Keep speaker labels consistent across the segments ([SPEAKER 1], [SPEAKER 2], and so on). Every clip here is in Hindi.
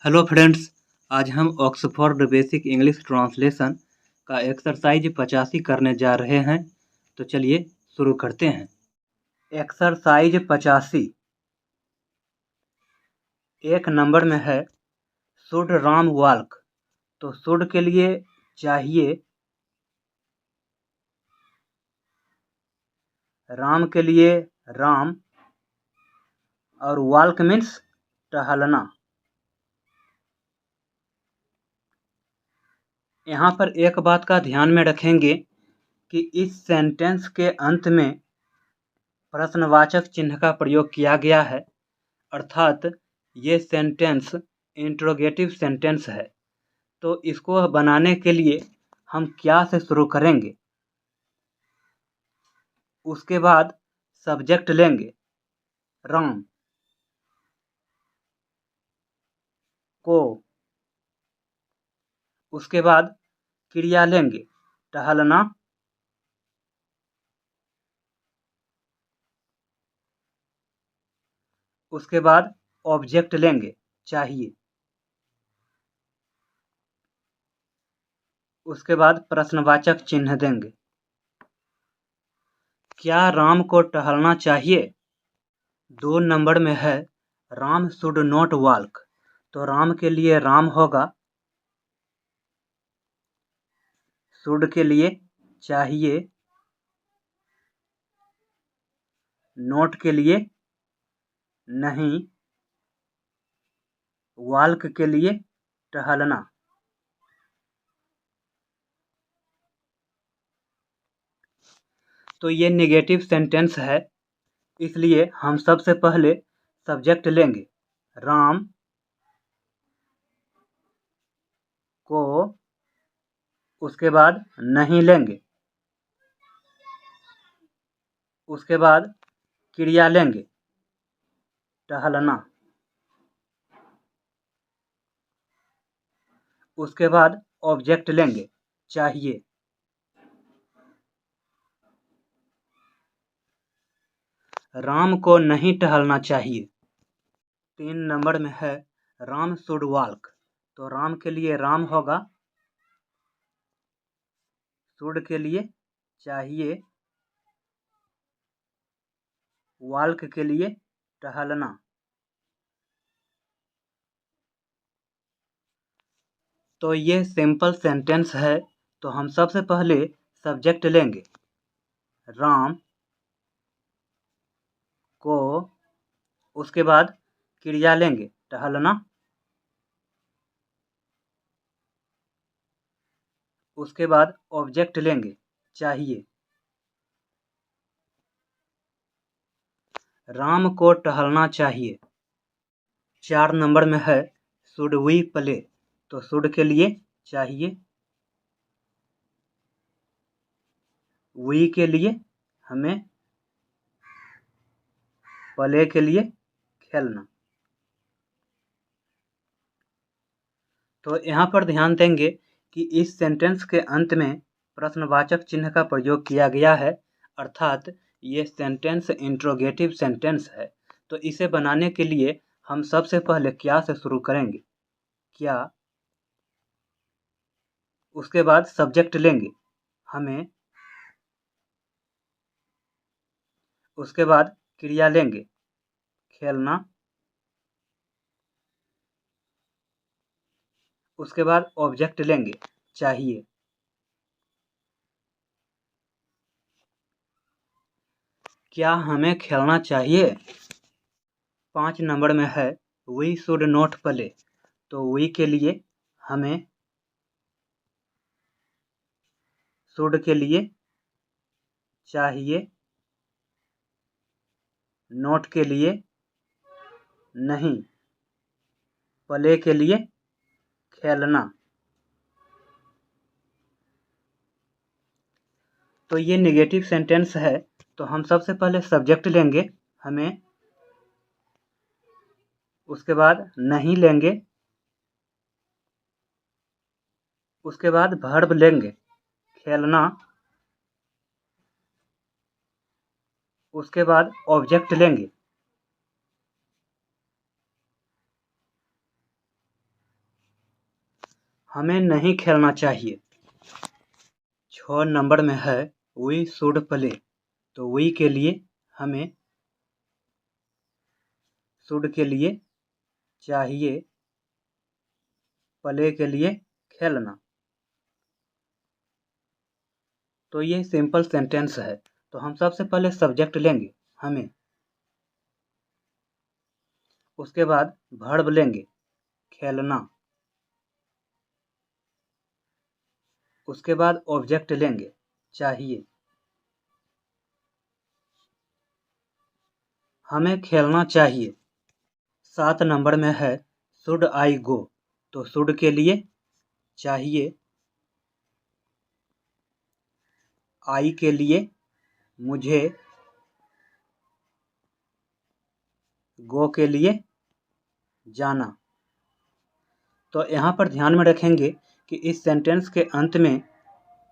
[SPEAKER 1] हेलो फ्रेंड्स, आज हम ऑक्सफोर्ड बेसिक इंग्लिश ट्रांसलेशन का एक्सरसाइज 85 करने जा रहे हैं। तो चलिए शुरू करते हैं। एक्सरसाइज 85 एक नंबर में है शुड राम वॉल्क। तो शुड के लिए चाहिए, राम के लिए राम, और वॉल्क मीन्स टहलना। यहाँ पर एक बात का ध्यान में रखेंगे कि इस सेंटेंस के अंत में प्रश्नवाचक चिन्ह का प्रयोग किया गया है, अर्थात ये सेंटेंस इंट्रोगेटिव सेंटेंस है। तो इसको बनाने के लिए हम क्या से शुरू करेंगे, उसके बाद सब्जेक्ट लेंगे राम को, उसके बाद क्रिया लेंगे टहलना, उसके बाद ऑब्जेक्ट लेंगे चाहिए, उसके बाद प्रश्नवाचक चिन्ह देंगे। क्या राम को टहलना चाहिए? 2 नंबर में है राम शुड नॉट वॉल्क। तो राम के लिए राम होगा, शुड के लिए चाहिए, नोट के लिए नहीं, वॉल्क के लिए टहलना। तो ये नेगेटिव सेंटेंस है, इसलिए हम सबसे पहले सब्जेक्ट लेंगे राम को, उसके बाद नहीं लेंगे, उसके बाद क्रिया लेंगे टहलना, उसके बाद ऑब्जेक्ट लेंगे चाहिए। राम को नहीं टहलना चाहिए। 3 नंबर में है राम शुड वॉल्क। तो राम के लिए राम होगा, शुड के लिए चाहिए, वॉल्क के लिए टहलना। तो ये सिंपल सेंटेंस है। तो हम सबसे पहले सब्जेक्ट लेंगे राम को, उसके बाद क्रिया लेंगे टहलना, उसके बाद ऑब्जेक्ट लेंगे चाहिए। राम को टहलना चाहिए। 4 नंबर में है शुड वी प्ले। तो शुड के लिए चाहिए, वी के लिए हमें, प्ले के लिए खेलना। तो यहाँ पर ध्यान देंगे कि इस सेंटेंस के अंत में प्रश्नवाचक चिन्ह का प्रयोग किया गया है, अर्थात ये सेंटेंस इंट्रोगेटिव सेंटेंस है। तो इसे बनाने के लिए हम सबसे पहले क्या से शुरू करेंगे, क्या, उसके बाद सब्जेक्ट लेंगे हमें, उसके बाद क्रिया लेंगे खेलना, उसके बाद ऑब्जेक्ट लेंगे चाहिए। क्या हमें खेलना चाहिए? 5 नंबर में है वी शुड नॉट प्ले। तो वी के लिए हमें, शुड के लिए चाहिए, नॉट के लिए नहीं, प्ले के लिए खेलना। तो ये नेगेटिव सेंटेंस है। तो हम सबसे पहले सब्जेक्ट लेंगे हमें, उसके बाद नहीं लेंगे, उसके बाद वर्ब लेंगे खेलना, उसके बाद ऑब्जेक्ट लेंगे हमें नहीं खेलना चाहिए। 6 नंबर में है वी शुड प्ले, तो वी के लिए हमें शुड के लिए चाहिए, प्ले के लिए खेलना। तो ये सिंपल सेंटेंस है। तो हम सबसे पहले सब्जेक्ट लेंगे हमें, उसके बाद वर्ब लेंगे खेलना, उसके बाद ऑब्जेक्ट लेंगे चाहिए, हमें खेलना चाहिए। 7 नंबर में है शुड आई गो, तो शुड के लिए चाहिए, आई के लिए मुझे, गो के लिए जाना। तो यहाँ पर ध्यान में रखेंगे कि इस सेंटेंस के अंत में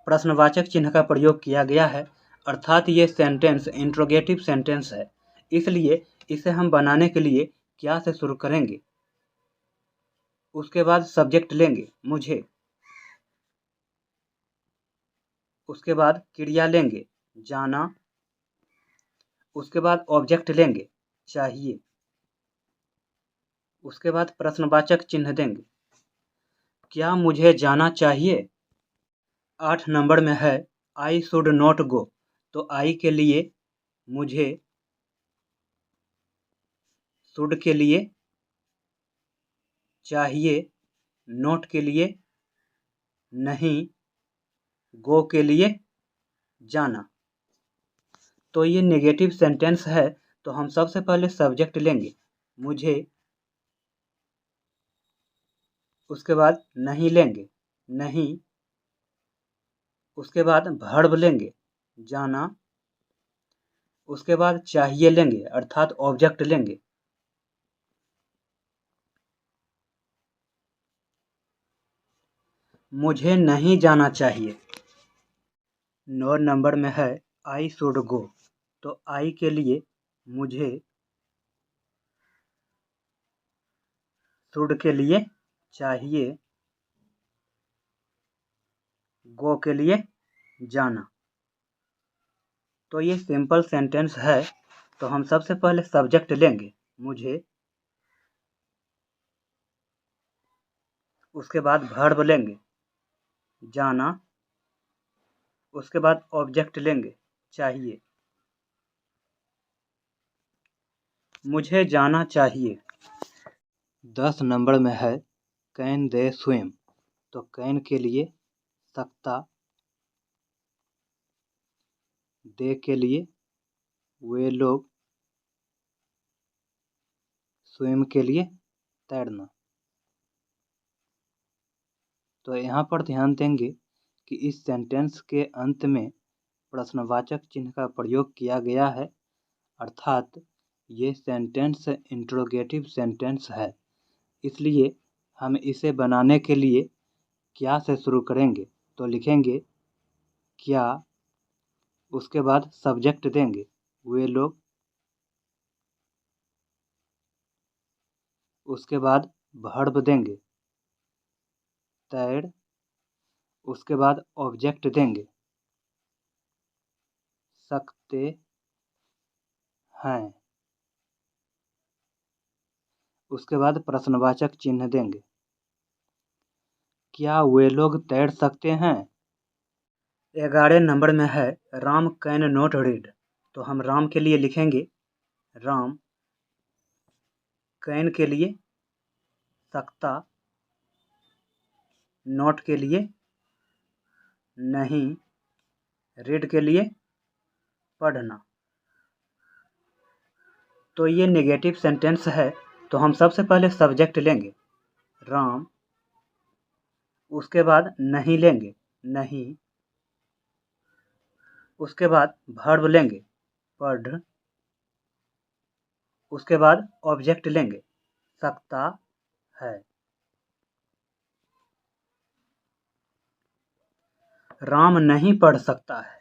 [SPEAKER 1] प्रश्नवाचक चिन्ह का प्रयोग किया गया है, अर्थात ये सेंटेंस इंट्रोगेटिव सेंटेंस है। इसलिए इसे हम बनाने के लिए क्या से शुरू करेंगे, उसके बाद सब्जेक्ट लेंगे मुझे, उसके बाद क्रिया लेंगे जाना, उसके बाद ऑब्जेक्ट लेंगे चाहिए, उसके बाद प्रश्नवाचक चिन्ह देंगे, क्या मुझे जाना चाहिए। 8 नंबर में है आई शुड नॉट गो, तो आई के लिए मुझे, शुड के लिए चाहिए, नोट के लिए नहीं, गो के लिए जाना। तो ये नेगेटिव सेंटेंस है। तो हम सबसे पहले सब्जेक्ट लेंगे मुझे, उसके बाद नहीं लेंगे नहीं, उसके बाद वर्ब लेंगे जाना, उसके बाद चाहिए लेंगे अर्थात ऑब्जेक्ट लेंगे, मुझे नहीं जाना चाहिए। 9 नंबर में है आई शुड गो, तो आई के लिए मुझे, शुड के लिए चाहिए, गो के लिए जाना। तो ये सिंपल सेंटेंस है। तो हम सबसे पहले सब्जेक्ट लेंगे मुझे, उसके बाद वर्ब लेंगे जाना, उसके बाद ऑब्जेक्ट लेंगे चाहिए, मुझे जाना चाहिए। 10 नंबर में है कैन दे स्विम, तो कैन के लिए सकता, दे के लिए वे लोग, स्विम के लिए तैरना। तो यहाँ पर ध्यान देंगे कि इस सेंटेंस के अंत में प्रश्नवाचक चिन्ह का प्रयोग किया गया है, अर्थात ये सेंटेंस इंट्रोगेटिव सेंटेंस है। इसलिए हम इसे बनाने के लिए क्या से शुरू करेंगे, तो लिखेंगे क्या, उसके बाद सब्जेक्ट देंगे वे लोग, उसके बाद वर्ब देंगे तैर, उसके बाद ऑब्जेक्ट देंगे सकते हैं, उसके बाद प्रश्नवाचक चिन्ह देंगे, क्या वे लोग तैर सकते हैं। 11 नंबर में है राम कैन नॉट रीड, तो हम राम के लिए लिखेंगे राम, कैन के लिए सकता, नॉट के लिए नहीं, रीड के लिए पढ़ना। तो ये नेगेटिव सेंटेंस है। तो हम सबसे पहले सब्जेक्ट लेंगे राम, उसके बाद नहीं लेंगे नहीं, उसके बाद वर्ब लेंगे पढ़, उसके बाद ऑब्जेक्ट लेंगे सकता है। राम नहीं पढ़ सकता है।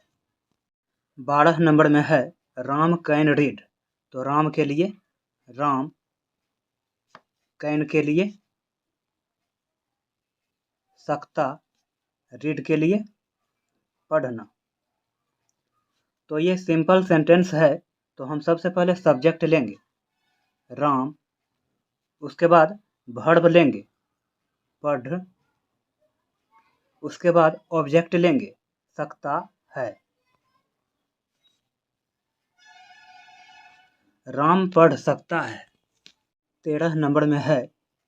[SPEAKER 1] 12 नंबर में है राम कैन रीड, तो राम के लिए राम, कैन के लिए सकता, रीड के लिए पढ़ना। तो ये सिंपल सेंटेंस है। तो हम सबसे पहले सब्जेक्ट लेंगे राम, उसके बाद वर्ब लेंगे पढ़, उसके बाद ऑब्जेक्ट लेंगे सकता है। राम पढ़ सकता है। 13 नंबर में है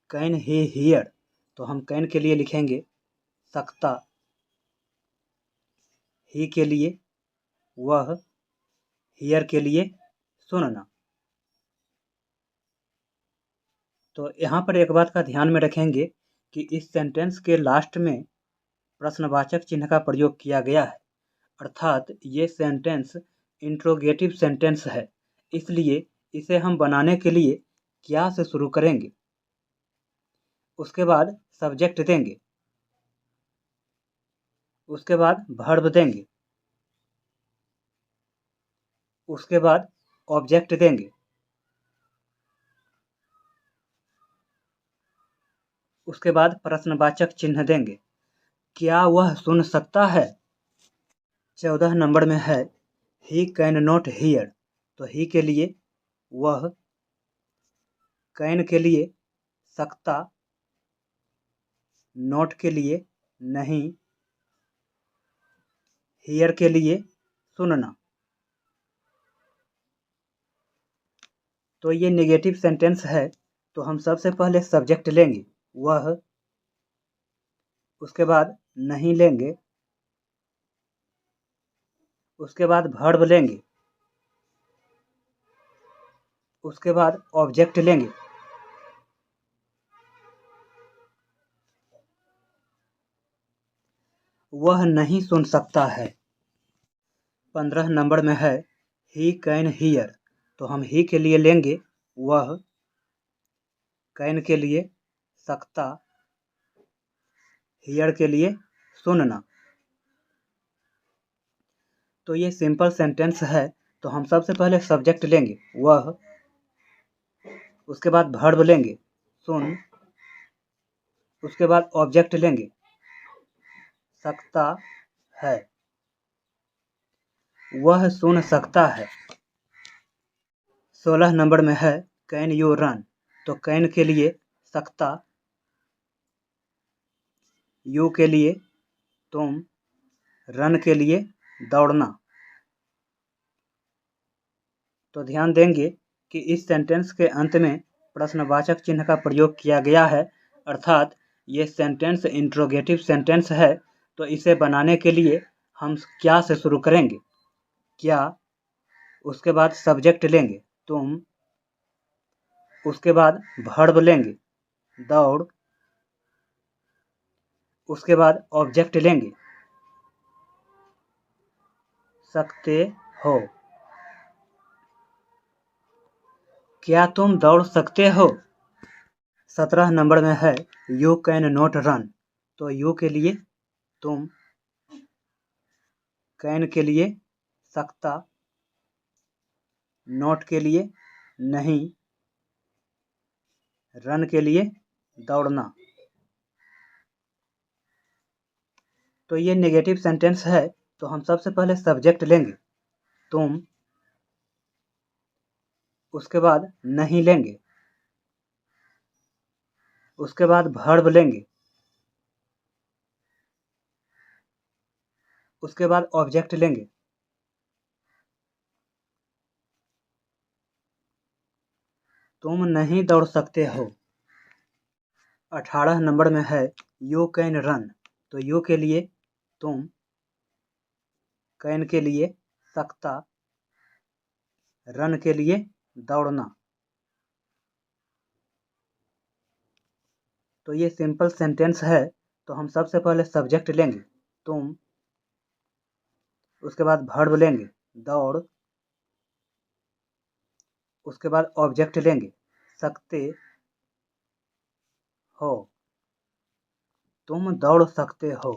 [SPEAKER 1] कैन ही हियर। तो हम कैन के लिए लिखेंगे सकता, ही के लिए वह, हियर के लिए सुनना। तो यहाँ पर एक बात का ध्यान में रखेंगे कि इस सेंटेंस के लास्ट में प्रश्नवाचक चिन्ह का प्रयोग किया गया है, अर्थात ये सेंटेंस इंट्रोगेटिव सेंटेंस है। इसलिए इसे हम बनाने के लिए क्या से शुरू करेंगे, उसके बाद सब्जेक्ट देंगे, उसके बाद वर्ब देंगे, उसके बाद ऑब्जेक्ट देंगे, उसके बाद प्रश्नवाचक चिन्ह देंगे। क्या वह सुन सकता है? 14 नंबर में है ही कैन नॉट हियर। तो ही के लिए वह, कैन के लिए सकता, नॉट के लिए नहीं, हियर के लिए सुनना। तो ये नेगेटिव सेंटेंस है। तो हम सबसे पहले सब्जेक्ट लेंगे वह, उसके बाद नहीं लेंगे, उसके बाद वर्ब लेंगे, उसके बाद ऑब्जेक्ट लेंगे, वह नहीं सुन सकता है। 15 नंबर में है ही कैन हियर। तो हम ही के लिए लेंगे वह, कैन के लिए सकता, हियर के लिए सुनना। तो ये सिंपल सेंटेंस है। तो हम सबसे पहले सब्जेक्ट लेंगे वह, उसके बाद वर्ब लेंगे सुन, उसके बाद ऑब्जेक्ट लेंगे सकता है, वह सुन सकता है। 16 नंबर में है कैन यू रन। तो कैन के लिए सकता, यू के लिए तुम, रन के लिए दौड़ना। तो ध्यान देंगे कि इस सेंटेंस के अंत में प्रश्नवाचक चिन्ह का प्रयोग किया गया है, अर्थात ये सेंटेंस इंट्रोगेटिव सेंटेंस है। तो इसे बनाने के लिए हम क्या से शुरू करेंगे, क्या, उसके बाद सब्जेक्ट लेंगे तुम, उसके बाद वर्ब लेंगे दौड़, उसके बाद ऑब्जेक्ट लेंगे सकते हो। क्या तुम दौड़ सकते हो? 17 नंबर में है यू कैन नॉट रन। तो यू के लिए तुम, कैन के लिए सकता, नॉट के लिए नहीं, रन के लिए दौड़ना। तो ये नेगेटिव सेंटेंस है। तो हम सबसे पहले सब्जेक्ट लेंगे तुम, उसके बाद नहीं लेंगे, उसके बाद वर्ब लेंगे, उसके बाद ऑब्जेक्ट लेंगे, तुम नहीं दौड़ सकते हो। 18 नंबर में है यू कैन रन। तो यू के लिए तुम, कैन के लिए सकता, रन के लिए दौड़ना। तो ये सिंपल सेंटेंस है। तो हम सबसे पहले सब्जेक्ट लेंगे तुम, उसके बाद वर्ब लेंगे दौड़, उसके बाद ऑब्जेक्ट लेंगे सकते हो, तुम दौड़ सकते हो।